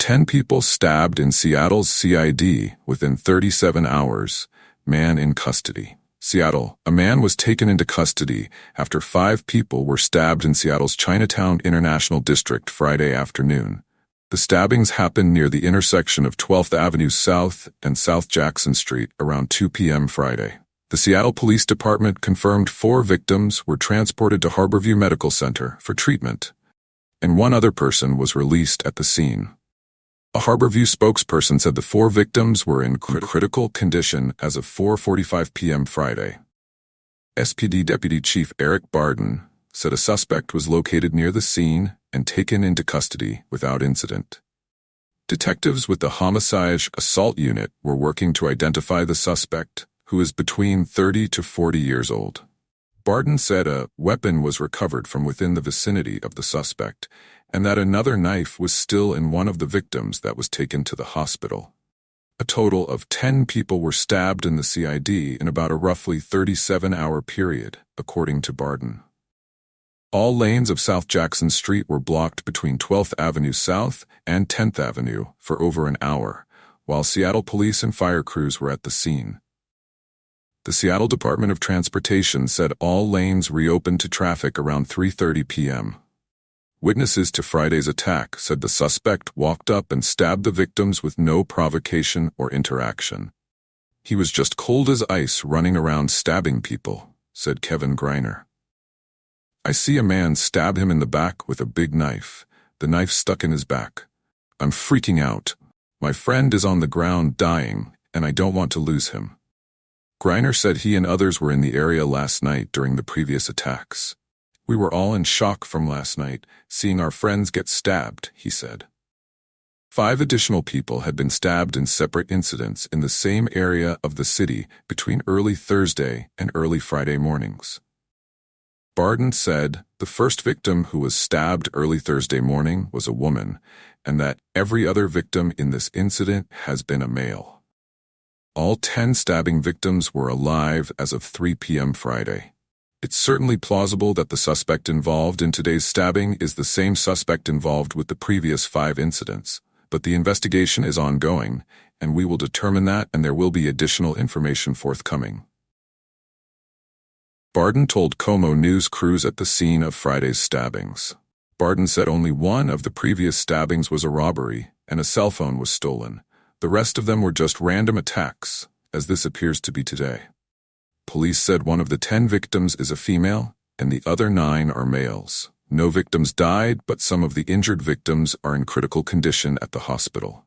10 people stabbed in Seattle's CID within 37 hours. Man in custody. Seattle. A man was taken into custody after 5 people were stabbed in Seattle's Chinatown International District Friday afternoon. The stabbings happened near the intersection of 12th Avenue South and South Jackson Street around 2 p.m. Friday. The Seattle Police Department confirmed 4 victims were transported to Harborview Medical Center for treatment, and 1 other person was released at the scene. A Harborview spokesperson said the 4 victims were in critical condition as of 4:45 p.m. Friday. SPD Deputy Chief Eric Barden said a suspect was located near the scene and taken into custody without incident. Detectives with the homicide assault unit were working to identify the suspect, who is between 30 to 40 years old. Barden said a weapon was recovered from within the vicinity of the suspect, and that another knife was still in one of the victims that was taken to the hospital. A total of 10 people were stabbed in the CID in about a roughly 37-hour period, according to Barden. All lanes of South Jackson Street were blocked between 12th Avenue South and 10th Avenue for over an hour, while Seattle police and fire crews were at the scene. The Seattle Department of Transportation said all lanes reopened to traffic around 3:30 p.m. Witnesses to Friday's attack said the suspect walked up and stabbed the victims with no provocation or interaction. He was just cold as ice running around stabbing people, said Kevin Greiner. I see a man stab him in the back with a big knife. The knife stuck in his back. I'm freaking out. My friend is on the ground dying, and I don't want to lose him. Greiner said he and others were in the area last night during the previous attacks. We were all in shock from last night, seeing our friends get stabbed, he said. 5 additional people had been stabbed in separate incidents in the same area of the city between early Thursday and early Friday mornings. Barden said the first victim who was stabbed early Thursday morning was a woman, and that every other victim in this incident has been a male. All 10 stabbing victims were alive as of 3 p.m. Friday. It's certainly plausible that the suspect involved in today's stabbing is the same suspect involved with the previous 5 incidents, but the investigation is ongoing, and we will determine that, and there will be additional information forthcoming. Barden told Como News crews at the scene of Friday's stabbings. Barden said only one of the previous stabbings was a robbery, and a cell phone was stolen. The rest of them were just random attacks, as this appears to be today. Police said one of the 10 victims is a female, and the other 9 are males. No victims died, but some of the injured victims are in critical condition at the hospital.